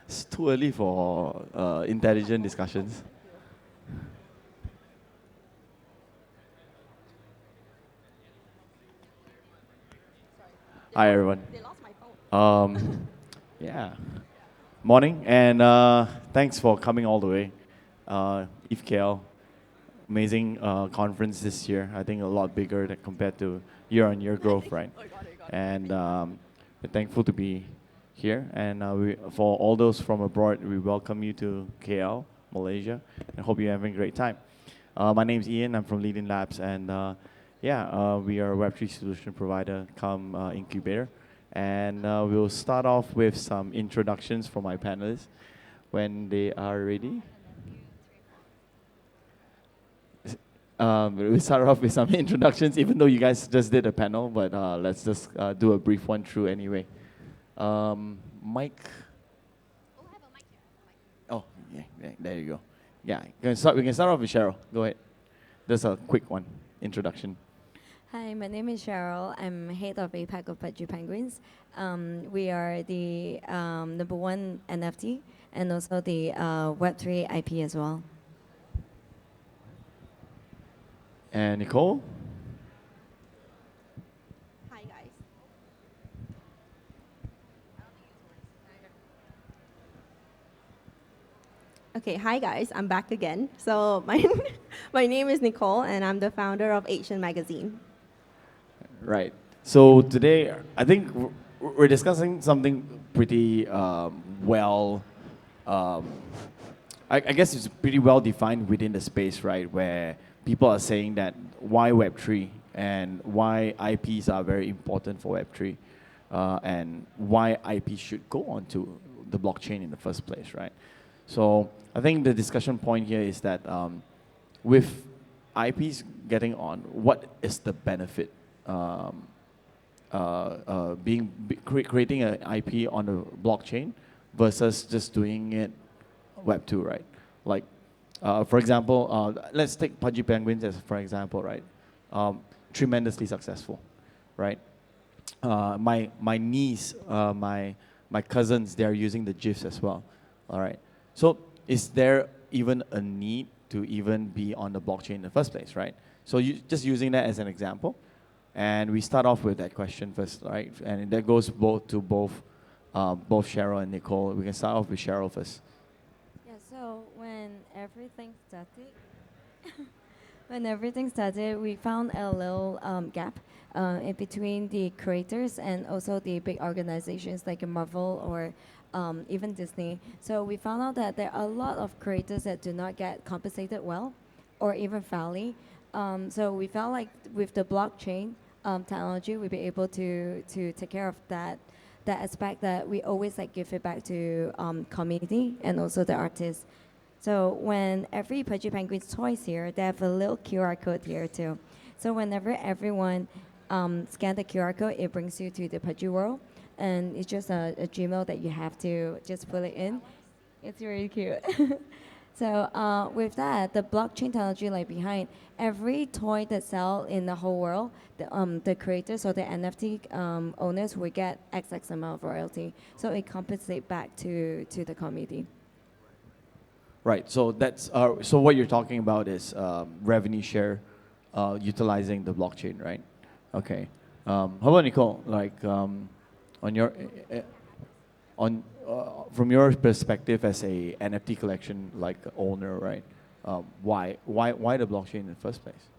It's too early for intelligent discussions. Hi, everyone. They lost my phone. Yeah. Morning, and thanks for coming all the way. ETHKL, amazing conference this year. I think a lot bigger than compared to year-on-year growth, right? And we're thankful to be here. And for all those from abroad, we welcome you to KL, Malaysia, and hope you're having a great time. My name's Ian. I'm from Lydian Labs, and we are a Web3 solution provider, come incubator. And we'll start off with some introductions from my panelists when they are ready. We'll start off with some introductions, even though you guys just did a panel, but let's just do a brief one through anyway. Mike? Oh, I have a mic here. Oh, yeah, there you go. Yeah, we can start off with Cheryl. Go ahead. Just a quick one, introduction. Hi, my name is Cheryl. I'm head of APAC of Pudgy Penguins. We are the #1 NFT and also the Web3 IP as well. And Nicole? Hi, guys. Okay, hi guys, I'm back again. So my name is Nicole, and I'm the founder of Asian Magazine. Right. So today, I think we're discussing something pretty well. I guess it's pretty well defined within the space, right? Where people are saying that why Web3 and why IPs are very important for Web3, and why IP should go onto the blockchain in the first place, right? So I think the discussion point here is that with IPs getting on, what is the benefit? Creating an IP on the blockchain versus just doing it Web2, right? Like, for example, let's take Pudgy Penguins as for example, right? Tremendously successful, right? My niece, my cousins, they are using the GIFs as well, all right? So is there even a need to even be on the blockchain in the first place, right? So just using that as an example. And we start off with that question first, right? And that goes both Cheryl and Nicole. We can start off with Cheryl first. Yeah, so when everything started, we found a little gap in between the creators and also the big organizations like Marvel or even Disney. So we found out that there are a lot of creators that do not get compensated well or even fairly. So we felt like with the blockchain technology, we'd be able to take care of that aspect that we always like give it back to community and also the artists. So when every Pudgy Penguins toys here, they have a little QR code here too. So whenever everyone scan the QR code, it brings you to the Pudgy world, and it's just a Gmail that you have to just put it in. It's really cute. So with that, the blockchain technology like behind every toy that sell in the whole world, the creators or the NFT owners will get XX amount of royalty. So it compensates back to the community. Right. So that's so what you're talking about is revenue share, utilizing the blockchain, right? Okay. How about Nicole? Like on your from your perspective as a NFT collection like owner, right? Why the blockchain in the first place?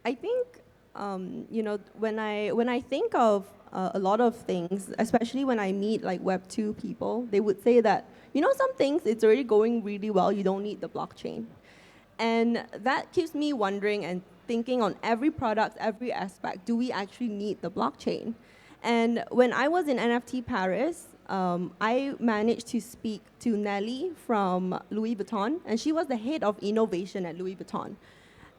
I think when I think of a lot of things, especially when I meet like Web2 people, they would say that some things it's already going really well. You don't need the blockchain, and that keeps me wondering and thinking on every product, every aspect. Do we actually need the blockchain? And when I was in NFT Paris, I managed to speak to Nelly from Louis Vuitton, and she was the head of innovation at Louis Vuitton.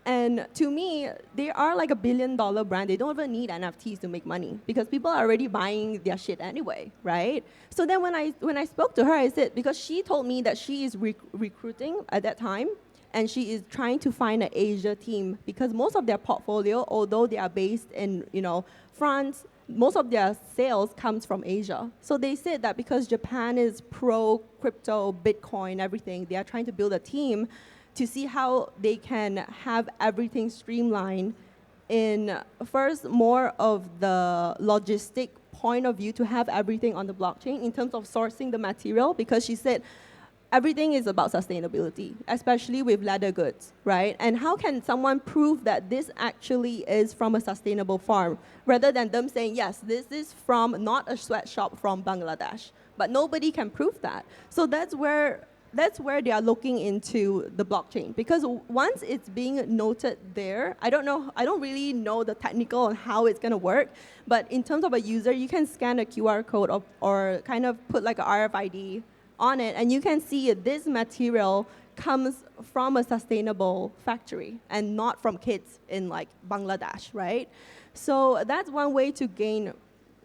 And to me, they are like $1 billion brand. They don't even need NFTs to make money because people are already buying their shit anyway, right? So then when I spoke to her, I said, because she told me that she is recruiting at that time, and she is trying to find an Asia team because most of their portfolio, although they are based in France, most of their sales comes from Asia. So they said that because Japan is pro crypto, Bitcoin, everything, they are trying to build a team to see how they can have everything streamlined in first more of the logistic point of view to have everything on the blockchain in terms of sourcing the material, because she said everything is about sustainability, especially with leather goods, right? And how can someone prove that this actually is from a sustainable farm, rather than them saying, yes, this is from not a sweatshop from Bangladesh, but nobody can prove that. So that's where they are looking into the blockchain, because once it's being noted there, I don't really know the technical on how it's going to work, but in terms of a user, you can scan a QR code or kind of put like a RFID on it, and you can see this material comes from a sustainable factory and not from kids in like Bangladesh, right? So that's one way to gain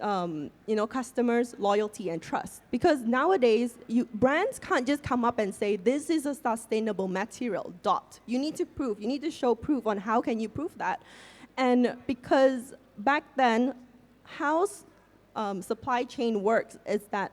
customers' loyalty and trust. Because nowadays, brands can't just come up and say, this is a sustainable material, dot. You need to prove, you need to show proof on how can you prove that. And because back then, how supply chain works is that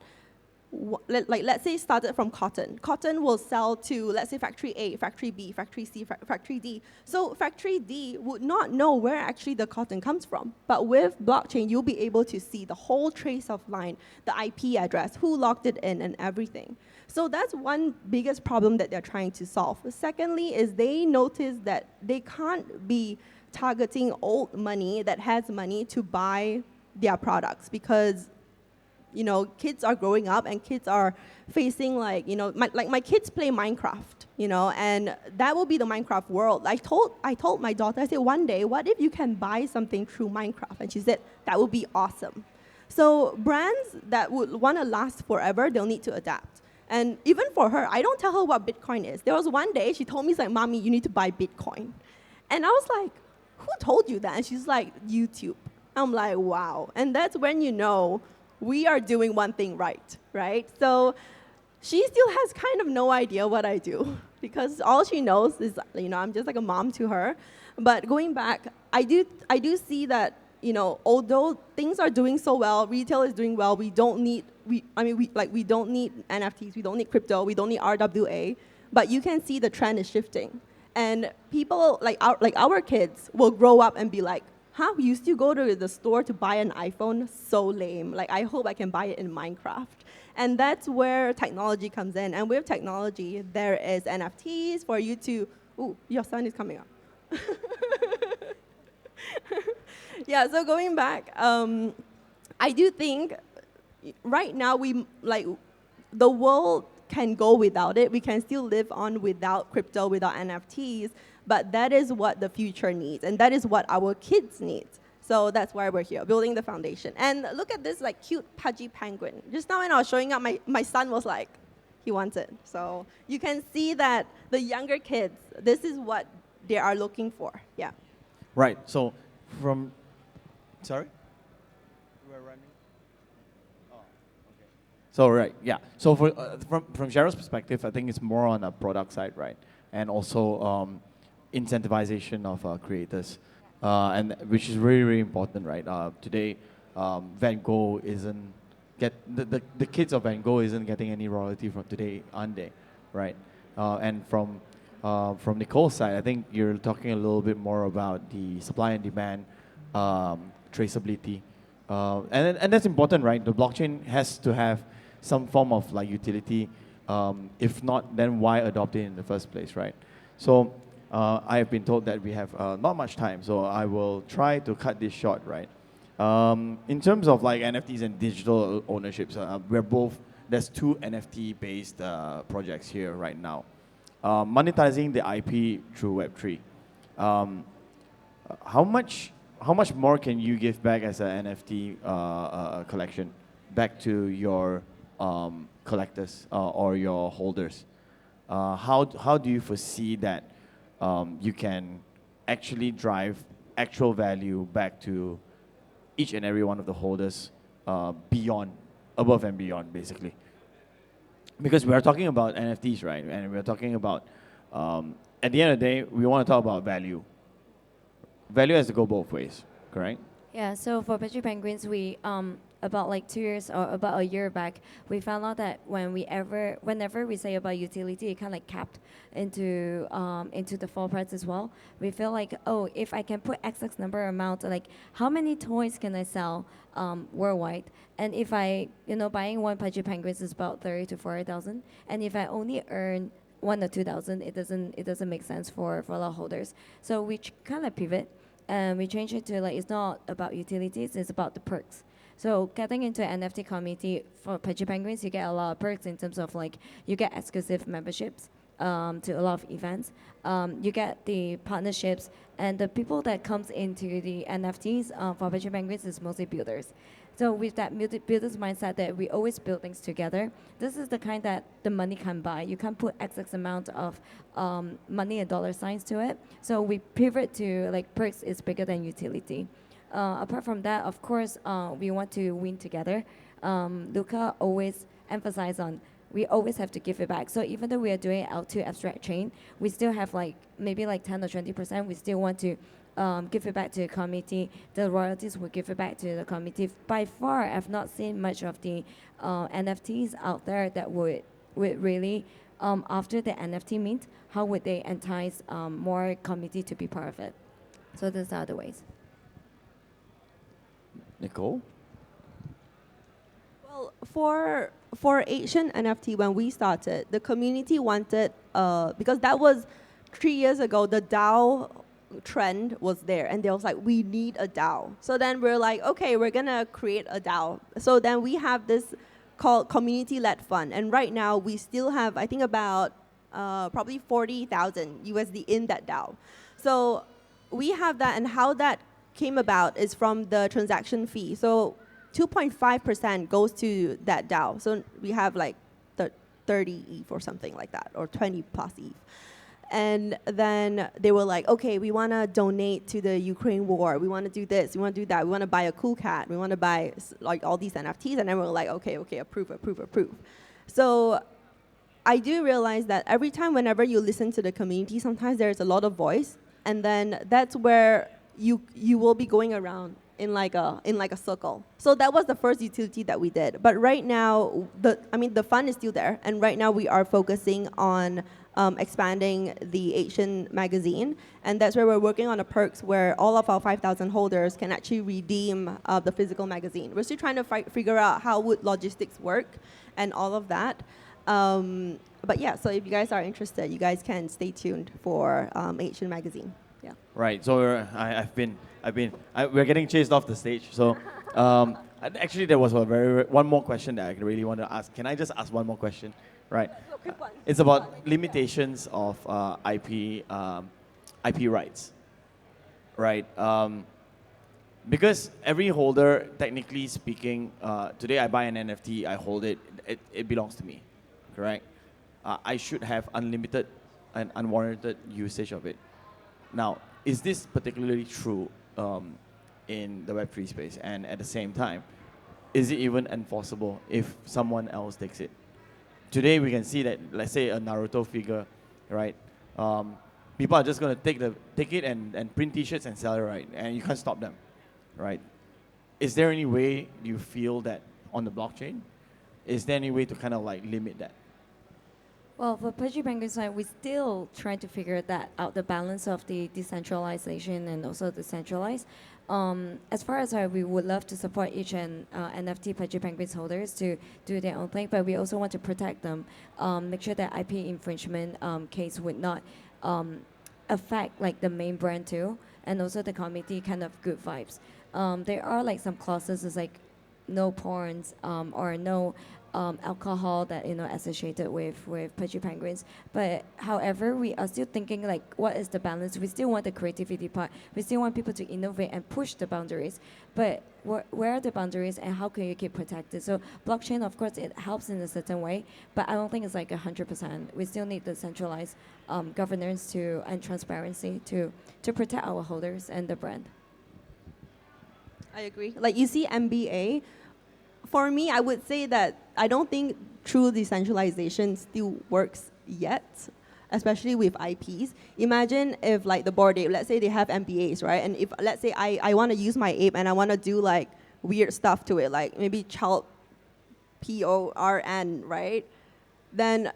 let's say it started from cotton. Cotton will sell to, let's say, factory A, factory B, factory C, factory D. So factory D would not know where actually the cotton comes from. But with blockchain, you'll be able to see the whole trace of line, the IP address, who logged it in, and everything. So that's one biggest problem that they're trying to solve. Secondly is they notice that they can't be targeting old money that has money to buy their products, because kids are growing up and kids are facing my kids play Minecraft, and that will be the Minecraft world. I told my daughter, I said, one day, what if you can buy something through Minecraft? And she said, that would be awesome. So brands that would want to last forever, they'll need to adapt. And even for her, I don't tell her what Bitcoin is. There was one day she told me, like, Mommy, you need to buy Bitcoin. And I was like, who told you that? And she's like, YouTube. I'm like, wow. And that's when we are doing one thing right? So she still has kind of no idea what I do, because all she knows is, I'm just like a mom to her. But going back, I do see that, although things are doing so well, retail is doing well, we don't need NFTs, we don't need crypto, we don't need RWA, but you can see the trend is shifting. And people like our kids will grow up and be like, huh, you still go to the store to buy an iPhone? So lame. Like, I hope I can buy it in Minecraft. And that's where technology comes in. And with technology, there is NFTs for you to, ooh, your son is coming up. Yeah, so going back, I do think right now the world can go without it. We can still live on without crypto, without NFTs. But that is what the future needs, and that is what our kids need. So that's why we're here, building the foundation. And look at this cute Pudgy penguin. Just now when I was showing up, my son was like, he wants it. So you can see that the younger kids, this is what they are looking for. Yeah. Right. So sorry? We're running. Oh, okay. So right, yeah. So from Cheryl's perspective, I think it's more on a product side, right? And also incentivization of creators, and which is really, really important, right? Today, Van Gogh isn't the kids of Van Gogh isn't getting any royalty from today, aren't they? Right? And from Nicole's side, I think you're talking a little bit more about the supply and demand, traceability, and that's important, right? The blockchain has to have some form of utility. If not, then why adopt it in the first place, right? So I have been told that we have not much time, so I will try to cut this short, right? In terms of NFTs and digital ownerships, there's two NFT-based projects here right now. Monetizing the IP through Web3. How much more can you give back as an NFT collection back to your collectors or your holders? How do you foresee that you can actually drive actual value back to each and every one of the holders above and beyond, basically? Because we are talking about NFTs, right? And we're talking about, at the end of the day, we want to talk about value. Value has to go both ways, correct? Yeah, so for Pudgy Penguins, we about like 2 years or about a year back, we found out that whenever we say about utility, it kind of like capped into the floor price as well. We feel like, oh, if I can put XX number amount, like how many toys can I sell worldwide? And if buying one Pudgy Penguins is about 30 to 40,000, and if I only earn 1 or 2,000, it doesn't make sense for a lot of holders. So we kind of pivot. And we change it to like it's not about utilities, it's about the perks. So getting into NFT community for Pudgy Penguins, you get a lot of perks in terms of like you get exclusive memberships to a lot of events. You get the partnerships, and the people that comes into the NFTs for Pudgy Penguins is mostly builders. So with that builder's mindset that we always build things together, this is the kind that the money can buy. You can't put XX amount of money and dollar signs to it. So we pivot to like perks is bigger than utility. Apart from that, of course, we want to win together. Luca always emphasized on we always have to give it back. So even though we are doing L2 abstract chain, we still have like maybe like 10 or 20%. We still want to give it back to the community. The royalties will give it back to the community. By far, I've not seen much of the NFTs out there that would really, after the NFT mint, how would they entice more community to be part of it? So those are the ways. Nicole? Well, for Asian NFT, when we started, the community wanted, because that was 3 years ago, the DAO trend was there, and they was like, we need a DAO. So then we're like, okay, we're gonna create a DAO. So then we have this called community-led fund, and right now we still have, I think about probably 40,000 USD in that DAO. So we have that, and how that came about is from the transaction fee. So 2.5% goes to that DAO. So we have like 30 ETH or something like that, or 20 plus ETH. And then they were like, okay, we want to donate to the Ukraine war. We want to do this. We want to do that. We want to buy a cool cat. We want to buy like all these NFTs. And then we were like, okay, approve. So I do realize that every time, whenever you listen to the community, sometimes there's a lot of voice. And then that's where you will be going around in like a circle. So that was the first utility that we did. But right now, the fund is still there. And right now we are focusing on expanding the Asian magazine, and that's where we're working on the perks where all of our 5,000 holders can actually redeem the physical magazine. We're still trying to figure out how would logistics work and all of that. But yeah, so if you guys are interested, you guys can stay tuned for Asian magazine. Yeah. Right. So we're getting chased off the stage. So actually, there was one more question that I really want to ask. Can I just ask one more question? Right. It's about limitations of IP rights, right? Because every holder, technically speaking, today I buy an NFT, I hold it, it belongs to me, correct? I should have unlimited and unwarranted usage of it. Now, is this particularly true in the Web3 space? And at the same time, is it even enforceable if someone else takes it? Today we can see that, let's say a Naruto figure, right? People are just going to take it and print T-shirts and sell it, right? And you can't stop them, right? Is there any way you feel that on the blockchain? Is there any way to kind of like limit that? Well, for Pudgy Penguin side, we still trying to figure that out, the balance of the decentralization and also the centralized. As far as we would love to support each and NFT Pudgy Penguins holders to do their own thing, but we also want to protect them, make sure that IP infringement case would not affect like the main brand too, and also the community kind of good vibes. There are like some clauses is like no porns or no alcohol that associated with Pudgy Penguins. But however, we are still thinking like what is the balance? We still want the creativity part. We still want people to innovate and push the boundaries. But where are the boundaries and how can you keep protected? So blockchain, of course, it helps in a certain way, but I don't think it's like 100%. We still need the centralized governance and transparency to protect our holders and the brand. I agree. Like you see MBA, for me, I would say that I don't think true decentralization still works yet. especially with IPs. Imagine if like the Bored Ape, let's say they have MBAs, right? And if let's say I want to use my ape and I want to do like weird stuff to it, like maybe child PORN, right? Then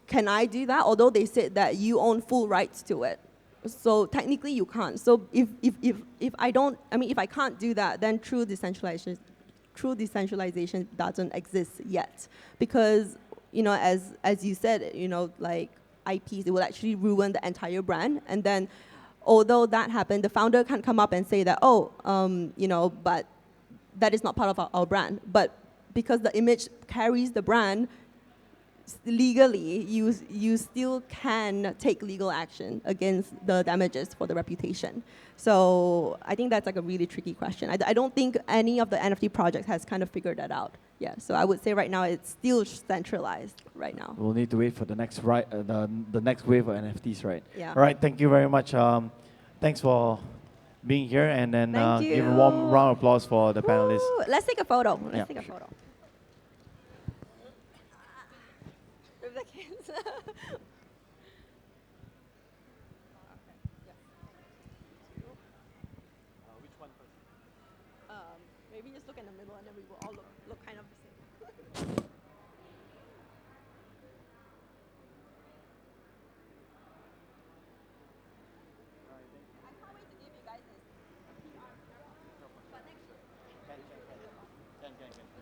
can I do that? Although they said that you own full rights to it. So technically you can't. So if I can't do that, then true decentralization doesn't exist yet. Because, as you said, like IPs, it will actually ruin the entire brand. And then although that happened, the founder can't come up and say that, but that is not part of our brand. But because the image carries the brand, legally, you still can take legal action against the damages for the reputation. So I think that's like a really tricky question. I don't think any of the NFT projects has kind of figured that out. Yeah, so I would say right now it's still centralized right now. We'll need to wait for the next the next wave of NFTs, right? Yeah. All right, thank you very much. Thanks for being here, and then Thank give a you. warm round of applause for the panelists. Woo! Let's take a photo. Yeah. Let's take a photo. With the kids. Maybe just look in the middle and then we will all look kind of the same. I can't wait to give you guys this. But next year. Can.